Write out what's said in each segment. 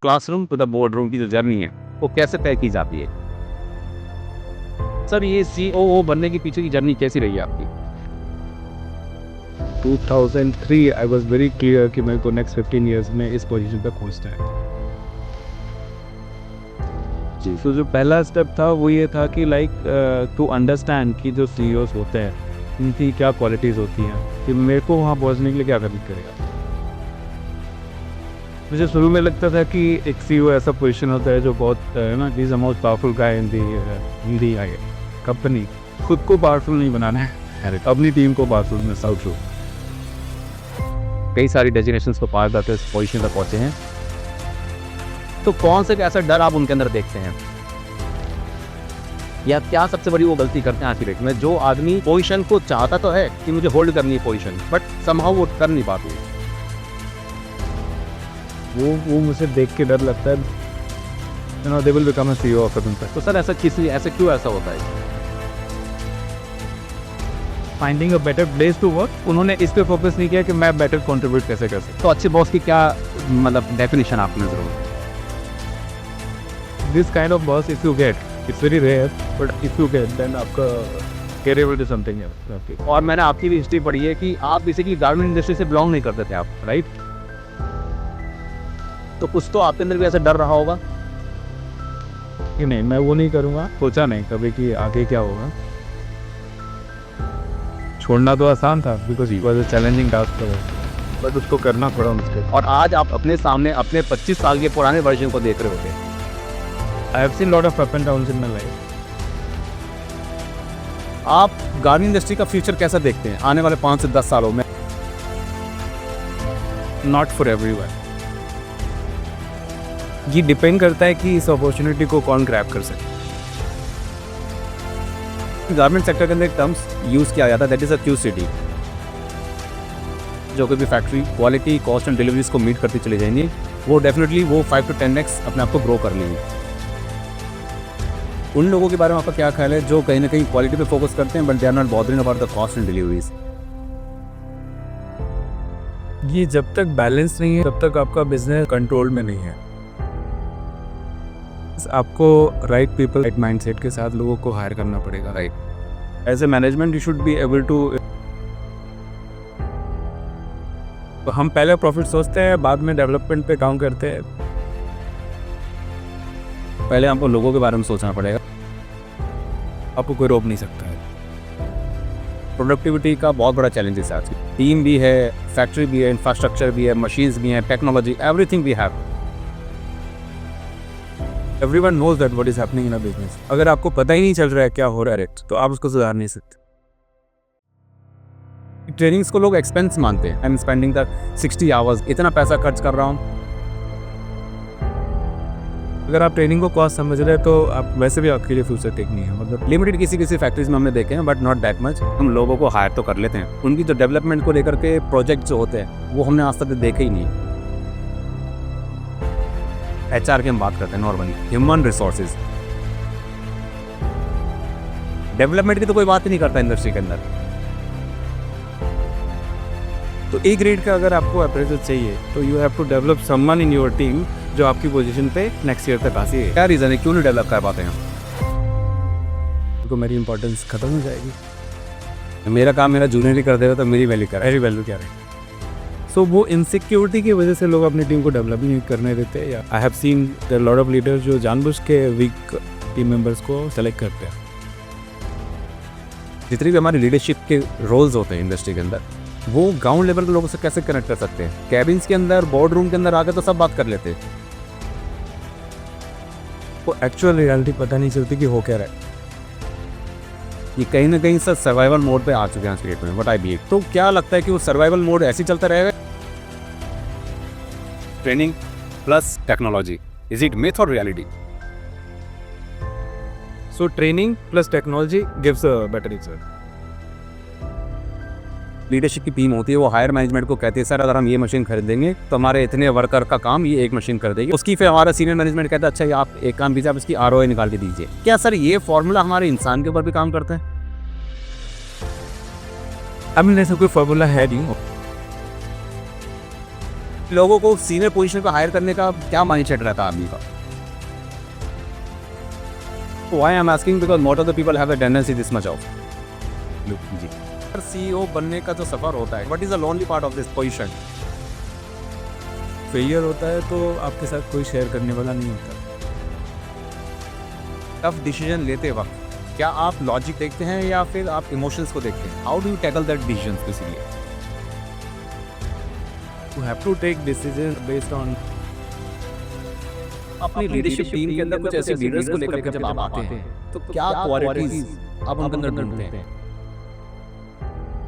Classroom to the board room की जो journey है वो कैसे तय की जाती है? सर ये COO बनने के पीछे की जर्नी कैसी रही है आपकी? 2003 आई वॉज वेरी क्लियर कि मेरे को नेक्स्ट 15 ईयर्स में इस पोजीशन पे पहुंचना है। जी। तो जो पहला स्टेप था वो ये था कि टू अंडरस्टैंड कि जो CEOs होते हैं उनकी क्या क्वालिटीज़ होती हैं, कि मेरे को वहाँ पहुँचने के लिए क्या करना पड़ेगा। मुझे शुरू में लगता था कि एक CEO ऐसा पोजीशन होता है जो बहुत ना is the most powerful guy in the company. खुद को पावरफुल नहीं बनाना है, अपनी टीम को पावरफुल में साउथ। कई सारी डेजिग्नेशंस को पार करते इस पोजीशन तक पहुंचे हैं, तो कौन से ऐसा डर आप उनके अंदर देखते हैं, या क्या सबसे बड़ी वो गलती करते हैं आज की डेट में? जो आदमी पोजीशन को चाहता तो है कि मुझे होल्ड करनी है पोजीशन, बट समहाउ वो कर नहीं पाती है। वो मुझे देख के डर लगता है, you know, they will become a CEO of a. तो सर ऐसा क्यों ऐसा होता है? Finding a better place to work, उन्होंने इस पे फोकस नहीं किया कि मैं बेटर कंट्रीब्यूट कैसे कर सकता तो अच्छे बॉस की क्या मतलब डेफिनेशन आप नजर हो? हूँ। This kind of boss if you get, it's very rare, but if you get then आपका career will be something else. और मैंने आपकी भी हिस्ट्री पढ़ी है कि आप बेसिकली गारमेंट इंडस्ट्री से बिलोंग नहीं करते थे आप, राइट? तो कुछ तो आपके अंदर भी ऐसा डर रहा होगा कि नहीं, मैं वो नहीं करूँगा, सोचा नहीं कभी कि आगे क्या होगा। छोड़ना तो आसान था because it was a challenging task, but उसको करना पड़ा मुझे। और आज आप अपने सामने अपने 25 साल के पुराने वर्जन को देख रहे होते। आई have seen lot of up and downs in my life. आप गारमेंट इंडस्ट्री का फ्यूचर कैसा देखते हैं आने वाले 5 से 10 सालों में? Not for everyone. ये डिपेंड करता है कि इस अपॉर्चुनिटी को कौन ग्रैब कर सके। गारमेंट सेक्टर के अंदर एक टर्म्स यूज़ किया जाता है, दैट इज़ अ QCD। जो कोई भी factory quality, cost and deliveries को मीट करती चली जाएंगी, वो डेफिनेटली वो 5 to 10x अपने आप को ग्रो कर लेंगे। उन लोगों के बारे में आपका क्या ख्याल है जो कहीं ना कहीं क्वालिटी पे फोकस करते हैं but they are not bothering about the cost and deliveries? ये जब तक बैलेंस नहीं है तब तक आपका बिजनेस कंट्रोल में नहीं है। आपको राइट पीपल, राइट माइंडसेट के साथ लोगों को हायर करना पड़ेगा। Right, as a management you should be able to. हम पहले प्रॉफिट सोचते हैं, बाद में डेवलपमेंट पे काम करते हैं। पहले आपको लोगों के बारे में सोचना पड़ेगा। आपको कोई रोक नहीं सकता है। प्रोडक्टिविटी का बहुत बड़ा चैलेंज है आज की। टीम भी है, फैक्ट्री भी है, इंफ्रास्ट्रक्चर भी है, मशीन्स भी हैं, technology, everything we have. Everyone knows that what is happening in a business. अगर आपको पता ही नहीं चल रहा है क्या हो रहा है तो आप उसको सुधार नहीं सकते। ट्रेनिंग्स को लोग एक्सपेंस मानते हैं। I am spending the 60 hours, इतना पैसा खर्च कर रहा हूँ। अगर आप ट्रेनिंग को कॉस्ट समझ रहे हैं तो आप वैसे भी आपके लिए फ्यूचर टेक नहीं है। मतलब लिमिटेड किसी फैक्ट्रीज में हमने देखे हैं, बट नॉट दैट मच। हम लोगों को हायर तो कर लेते हैं, उनकी जो डेवलपमेंट को लेकर के प्रोजेक्ट जो होते हैं वो हमने आज तक देखे ही नहीं। HR की हम बात करते हैं, नॉर्मली ह्यूमन रिसोर्सेज, डेवलपमेंट की तो कोई बात ही नहीं करता इंडस्ट्री के अंदर। तो A ग्रेड का अगर आपको अप्रेजल चाहिए तो you have to develop someone in your team जो आपकी पोजीशन पे नेक्स्ट ईयर तक आ सके। क्या रीज़न है, क्यों नहीं डेवलप कर पाते हैं? तो मेरी इंपॉर्टेंस खत्म हो जाएगी। मेरा काम मेरा जूनियर ही कर देगा तो मेरी वैल्यू क्या है? मेरी वैल्यू क्या है? सो वो इनसिक्योरिटी की वजह से लोग अपनी टीम को डेवलप ही नहीं करने देते। या I have seen there lot of leaders जो जानबूझ के वीक टीम मेंबर्स को सेलेक्ट करते हैं। जितनी भी हमारी लीडरशिप के रोल्स होते हैं इंडस्ट्री के अंदर, वो ग्राउंड लेवल के लोगों से कैसे कनेक्ट कर सकते हैं? कैबिन्स के अंदर, बोर्ड रूम के अंदर आकर तो सब बात कर लेते हैं, वो एक्चुअल रियलिटी पता नहीं चलती कि हो क्या रहा है। ये कहीं ना कहीं सर सर्वाइवल मोड पे आ चुके हैं आज के डेट में, व्हाट आई बिलीव। तो क्या लगता है कि वो सर्वाइवल मोड ऐसे ही चलता रहेगा? Training plus technology, is it myth और reality? So training plus technology gives a better result. Leadership की टीम होती है, वो हायर मैनेजमेंट को कहती है सर अगर हम ये मशीन खरीदेंगे तो हमारे इतने वर्कर का काम ये एक मशीन कर देगी। उसकी फिर हमारा सीनियर मैनेजमेंट कहता है अच्छा ये आप एक काम कीजिए, आप इसकी ROI निकाल के दीजिए। क्या सर ये फॉर्मूला हमारे इंसान के ऊपर भी काम करता है? आई मीन ऐसा कोई फॉर्मूला है नहीं। लोगों को सीनियर पोजीशन पर हायर करने का क्या माइंडसेट रहता है आदमी का? Why I'm asking because most of the people have a tendency this much of. Look, ji. CEO बनने का जो सफर होता है, what is the lonely part of this position? Failure होता है तो आपके साथ कोई शेयर करने वाला नहीं होता। टफ डिसीजन लेते वक्त क्या आप लॉजिक देखते हैं या फिर आप इमोशंस को देखते हैं? How do you tackle that decision basically? You have to take decisions based on अपनी लीडरशिप टीम के अंदर कुछ ऐसे लीडर्स को लेकर के जब आप आते हैं तो क्या क्वालिटीज आप उनके अंदर ढूंढते हैं?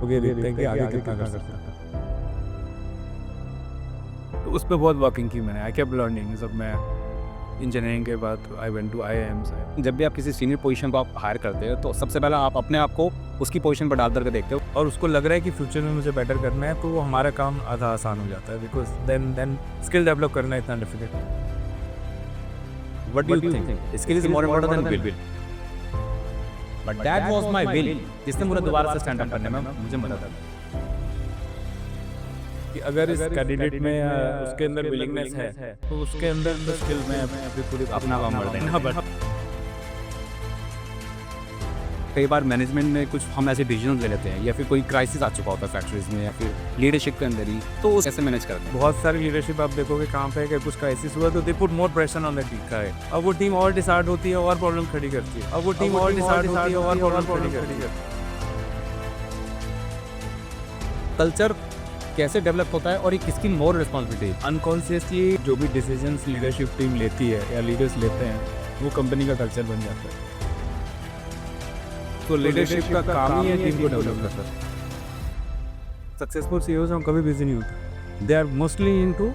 ओके देखते हैं कि आगे कितना कर सकता है। तो उस पर बहुत वर्किंग की मैंने। I kept learning. जब मैं इंजीनियरिंग के बाद आई वेंट टू IIM। जब भी आप किसी सीनियर पोजीशन को आप हायर करते हैं तो सबसे पहले आप अपने आप को उसकी पोजीशन पर डाल करके देखते हो और उसको लग रहा है कि फ्यूचर में मुझे बेटर करना है तो वो हमारा काम आधा आसान हो जाता है। बिकॉज देन स्किल डेवलप करना इतना difficult. What do you think? Skill is more important than will. But that was my will. जिसने मुझे दोबारा से स्टैंड अप करने में मुझे मदद की। कि अगर इस कैंडिडेट में उसके अंदर विलिंगनेस है तो उसके अंदर तो स्किल में अपनी पूरी अपना काम कर देंगे। कई बार मैनेजमेंट में कुछ हम ऐसे डिसीजन ले लेते हैं या फिर कोई क्राइसिस आ चुका होता है फैक्ट्रीज में या फिर लीडरशिप के अंदर ही, तो उस कैसे मैनेज करते हैं? बहुत सारी लीडरशिप आप देखोगे कहाँ पे है कि कुछ क्राइसिस हुआ तो they put more pressure on the team. अब वो टीम और डिसार्ड होती है और प्रॉब्लम खड़ी करती है। अब वो टीम और डिसार्ड होती है और प्रॉब्लम खड़ी करती है। कल्चर कैसे डेवलप होता है और ये किसकी मोर रिस्पॉन्सिबिलिटी है? अनकॉन्शियसली जो भी डिसीजंस लीडरशिप टीम लेती है या लीडर्स लेते हैं वो कंपनी का कल्चर बन जाता है। तो लीडरशिप का काम ही है टीम को डेवलप करना। सक्सेसफुल CEOs हम कभी बिजी नहीं होते। They are mostly into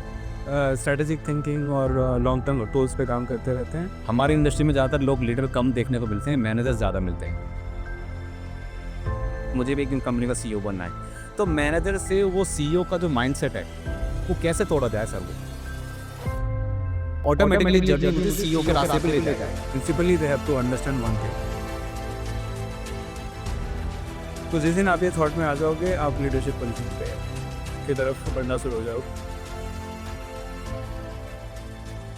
strategic thinking और लॉन्ग टर्म टूल्स पे काम करते रहते हैं। हमारी इंडस्ट्री में ज़्यादातर लोग लीडर कम देखने को मिलते हैं, मैनेजर्स ज़्यादा मिलते हैं। मुझे भी एक दिन कंपनी का CEO बनना है, तो मैनेजर से वो CEO का जो माइंडसेट है वो कैसे तोड़ा जाए सर? वो ऑटोमेटिकली जर्नी मुझे CEO के रास्ते पे ले जाएगा। Principally they have to understand one thing. तो जिस दिन आप ये थॉट में आ जाओगे आप लीडरशिप पोजीशन पे की तरफ बढ़ना शुरू हो जाओगे।